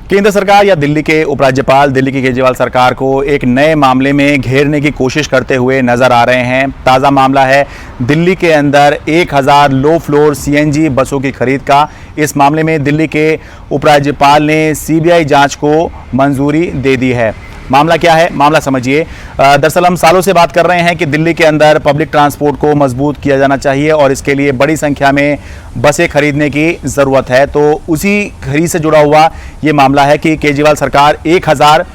केंद्र सरकार या दिल्ली के उपराज्यपाल दिल्ली की केजरीवाल सरकार को एक नए मामले में घेरने की कोशिश करते हुए नजर आ रहे हैं। ताज़ा मामला है दिल्ली के अंदर 1000 लो फ्लोर सीएनजी बसों की खरीद का। इस मामले में दिल्ली के उपराज्यपाल ने सीबीआई जांच को मंजूरी दे दी है। मामला क्या है, मामला समझिए। दरअसल हम सालों से बात कर रहे हैं कि दिल्ली के अंदर पब्लिक ट्रांसपोर्ट को मजबूत किया जाना चाहिए और इसके लिए बड़ी संख्या में बसें खरीदने की ज़रूरत है। तो उसी खरीद से जुड़ा हुआ ये मामला है कि केजरीवाल सरकार 1000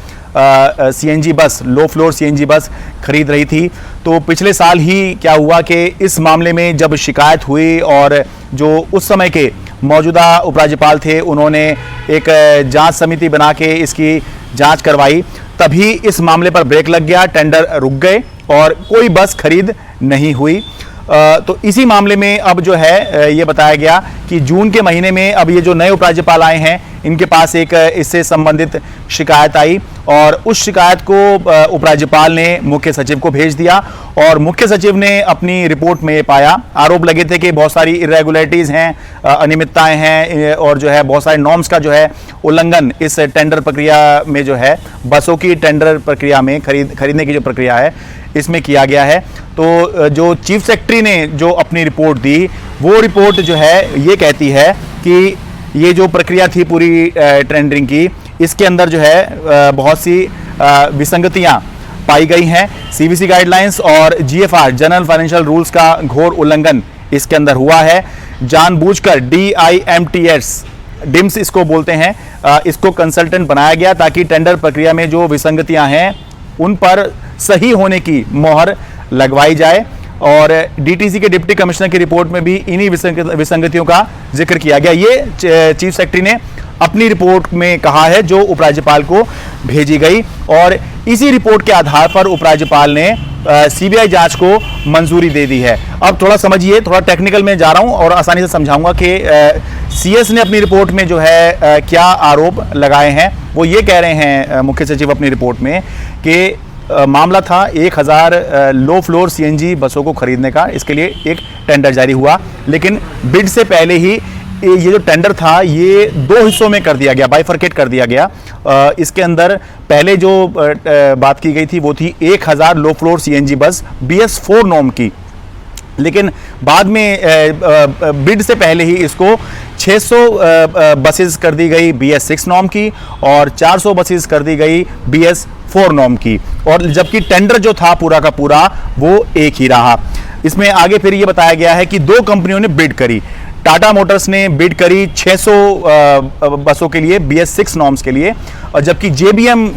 CNG bus, low floor CNG bus खरीद रही थी। तो पिछले साल ही क्या हुआ कि इस मामले में जब शिकायत हुई और जो उस समय के मौजूदा उपराज्यपाल थे उन्होंने एक जांच समिति बना के इसकी जांच करवाई, तभी इस मामले पर ब्रेक लग गया, टेंडर रुक गए और कोई बस खरीद नहीं हुई। तो इसी मामले में अब जो है ये बताया गया कि जून के महीने में अब ये जो नए उपराज्यपाल आए हैं इनके पास एक इससे संबंधित शिकायत आई और उस शिकायत को उपराज्यपाल ने मुख्य सचिव को भेज दिया और मुख्य सचिव ने अपनी रिपोर्ट में पाया, आरोप लगे थे कि बहुत सारी इरेगुलरिटीज हैं, अनियमितताएं हैं और जो है बहुत सारे नॉर्म्स का जो है उल्लंघन इस टेंडर प्रक्रिया में जो है बसों की टेंडर प्रक्रिया में खरीदने की जो प्रक्रिया है इसमें किया गया है। तो जो चीफ सेक्रेटरी ने जो अपनी रिपोर्ट दी वो रिपोर्ट जो है ये कहती है कि ये जो प्रक्रिया थी पूरी टेंडरिंग की, इसके अंदर जो है बहुत सी विसंगतियां पाई गई हैं। सीवीसी गाइडलाइंस और जीएफआर जनरल फाइनेंशियल रूल्स का घोर उल्लंघन इसके अंदर हुआ है। जानबूझकर डिम्स इसको बोलते हैं, इसको कंसल्टेंट बनाया गया ताकि टेंडर प्रक्रिया में जो विसंगतियां हैं उन पर सही होने की मोहर लगवाई जाए और डीटीसी के डिप्टी कमिश्नर की रिपोर्ट में भी इन्हीं विसंगतियों का जिक्र किया गया। ये चीफ सेक्रेटरी ने अपनी रिपोर्ट में कहा है जो उपराज्यपाल को भेजी गई और इसी रिपोर्ट के आधार पर उपराज्यपाल ने सीबीआई जांच को मंजूरी दे दी है। अब थोड़ा समझिए, थोड़ा टेक्निकल में जा रहा हूं और आसानी से समझाऊंगा कि सीएस ने अपनी रिपोर्ट में जो है क्या आरोप लगाए हैं। वो ये कह रहे हैं मुख्य सचिव अपनी रिपोर्ट में कि मामला था 1000 लो फ्लोर सीएनजी बसों को खरीदने का, इसके लिए एक टेंडर जारी हुआ, लेकिन बिड से पहले ही ये जो टेंडर था ये 2 हिस्सों में कर दिया गया, बाइफरकेट कर दिया गया। इसके अंदर पहले जो बात की गई थी वो थी 1000 low floor CNG bus BS4 norm की, लेकिन बाद में बिड से पहले ही इसको 600 बसेस कर दी गई BS6 नॉर्म की और 400 बसेस कर दी गई BS4 नॉर्म की, और जबकि टेंडर जो था पूरा का पूरा वो एक ही रहा। इसमें आगे फिर ये बताया गया है कि 2 कंपनियों ने बिड करी। टाटा मोटर्स ने बिड करी 600 बसों के लिए BS6 नॉर्म्स के लिए, और जबकि JBM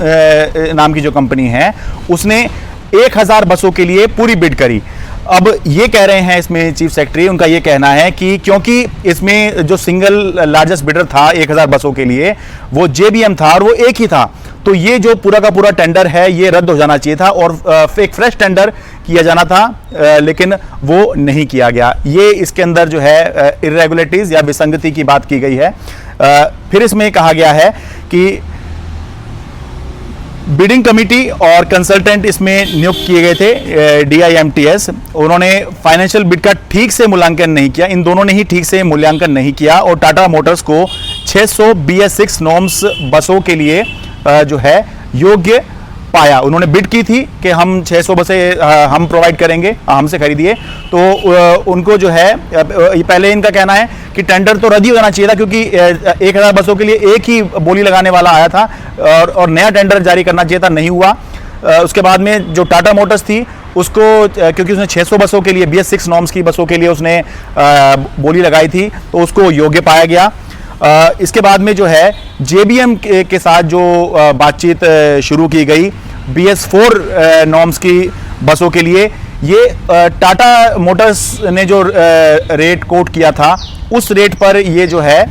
नाम की जो कंपनी है उसने 1000 बसों के लिए पूरी बिड करी। अब ये कह रहे हैं इसमें चीफ सेक्रेटरी, उनका ये कहना है कि क्योंकि इसमें जो सिंगल लार्जेस्ट बिडर था 1000 बसों के लिए वो JBM था और वो एक ही था, तो ये जो पूरा का पूरा टेंडर है ये रद्द हो जाना चाहिए था और एक फ्रेश टेंडर किया जाना था, लेकिन वो नहीं किया गया। ये इसके अंदर जो है इरेगुलरिटीज या विसंगति की बात की गई है। फिर इसमें कहा गया है कि बिडिंग कमेटी और कंसल्टेंट इसमें नियुक्त किए गए थे DIMTS, उन्होंने फाइनेंशियल बिड का ठीक से मूल्यांकन नहीं किया, इन दोनों ने ही ठीक से मूल्यांकन नहीं किया और टाटा मोटर्स को 600 BS6 नॉर्म्स बसों के लिए जो है योग्य पाया। उन्होंने बिड की थी कि हम 600 बसें हम प्रोवाइड करेंगे, हमसे खरीदिए, तो उनको जो है पहले इनका कहना है कि टेंडर तो रद्द ही होना चाहिए था क्योंकि 1000 बसों के लिए एक ही बोली लगाने वाला आया था और नया टेंडर जारी करना चाहिए था, नहीं हुआ। उसके बाद में जो टाटा मोटर्स थी उसको, क्योंकि उसने 600 बसों के लिए BS6 नॉर्म्स की बसों के लिए उसने बोली लगाई थी तो उसको योग्य पाया गया। इसके बाद में जो है JBM के साथ जो बातचीत शुरू की गई BS4 नॉर्म्स की बसों के लिए, ये टाटा मोटर्स ने जो रेट कोट किया था उस रेट पर ये जो है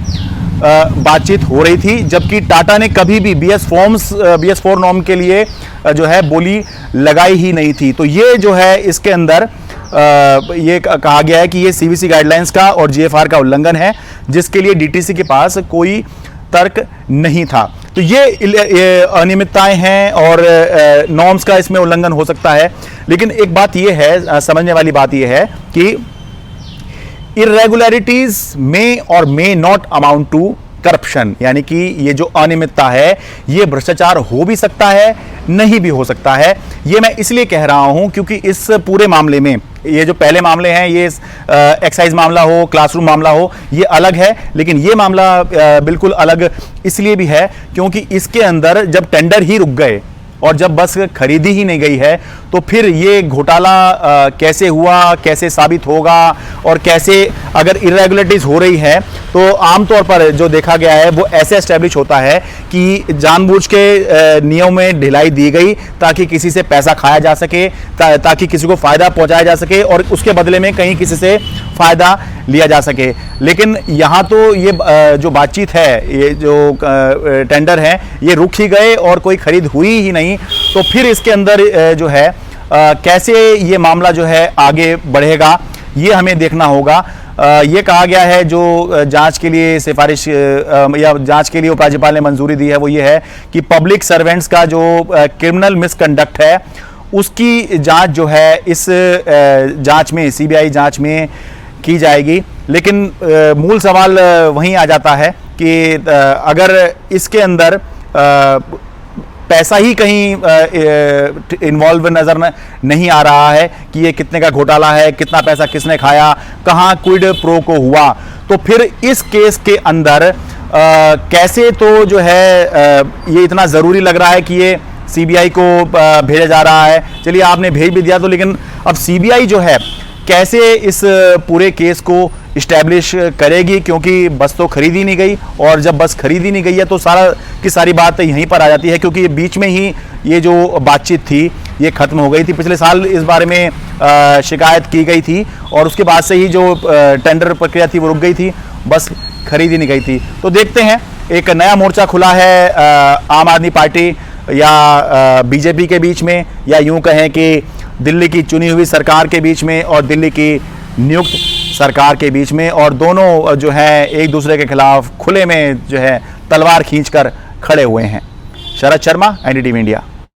बातचीत हो रही थी, जबकि टाटा ने कभी भी BS4 नॉर्म के लिए जो है बोली लगाई ही नहीं थी। तो ये जो है इसके अंदर ये कहा गया है कि ये सीवीसी गाइडलाइंस का और जीएफआर का उल्लंघन है, जिसके लिए डीटीसी के पास कोई तर्क नहीं था। तो ये अनियमितताएं हैं और नॉर्म्स का इसमें उल्लंघन हो सकता है, लेकिन एक बात ये है, समझने वाली बात ये है कि इरेगुलरिटीज मे और may not amount to corruption, यानी कि ये जो अनियमितता है, ये भ्रष्टाचार हो भी सकता है, नहीं भी हो सकता है। ये मैं इसलिए कह रहा हूं क्योंकि इस पूरे मामले में, ये जो पहले मामले हैं, ये एक्साइज मामला हो, क्लासरूम मामला हो, ये अलग है, लेकिन ये मामला बिल्कुल अलग इसलिए भी है क्योंकि इसके अंदर जब टेंडर ही रुक गए और जब बस खरीदी ही नहीं गई है, तो फिर ये घोटाला कैसे हुआ, कैसे साबित होगा, और कैसे अगर इरेगुलरिटीज हो रही है तो आमतौर पर जो देखा गया है वो ऐसे एस्टेब्लिश होता है कि जानबूझ के नियम में ढिलाई दी गई ताकि किसी से पैसा खाया जा सके, ताकि किसी को फायदा पहुंचाया जा सके और उसके बदले में कहीं किसी से फायदा लिया जा सके। लेकिन यहाँ तो ये जो बातचीत है, ये जो टेंडर है, ये रुक ही गए और कोई खरीद हुई ही नहीं, तो फिर इसके अंदर जो है कैसे ये मामला जो है आगे बढ़ेगा, ये हमें देखना होगा। ये कहा गया है, जो जांच के लिए सिफारिश या जांच के लिए उपराज्यपाल ने मंजूरी दी है, वो ये है कि पब्लिक सर्वेंट्स का जो क्रिमिनल मिसकंडक्ट है, उसकी जांच जो है इस जांच में, सीबीआई जांच में की जाएगी। लेकिन मूल सवाल वहीं आ जाता है कि अगर इसके अंदर पैसा ही कहीं इन्वॉल्व नजर नहीं आ रहा है कि ये कितने का घोटाला है, कितना पैसा किसने खाया, कहाँ क्विड प्रो को हुआ, तो फिर इस केस के अंदर कैसे तो जो है ये इतना ज़रूरी लग रहा है कि ये सीबीआई को भेजा जा रहा है। चलिए, आपने भेज भी दिया, तो लेकिन अब सीबीआई जो है कैसे इस पूरे केस को इस्टेब्लिश करेगी, क्योंकि बस तो खरीदी नहीं गई, और जब बस खरीदी नहीं गई है तो सारा की सारी बात यहीं पर आ जाती है, क्योंकि बीच में ही ये जो बातचीत थी ये खत्म हो गई थी। पिछले साल इस बारे में शिकायत की गई थी और उसके बाद से ही जो टेंडर प्रक्रिया थी वो रुक गई थी, बस खरीदी नहीं गई थी। तो देखते हैं, एक नया मोर्चा खुला है आम आदमी पार्टी या बीजेपी के बीच में, या यूं कहें कि दिल्ली की चुनी हुई सरकार के बीच में और दिल्ली की नियुक्त सरकार के बीच में, और दोनों जो है एक दूसरे के खिलाफ खुले में जो है तलवार खींचकर खड़े हुए हैं। Sharad Sharma, NDTV India.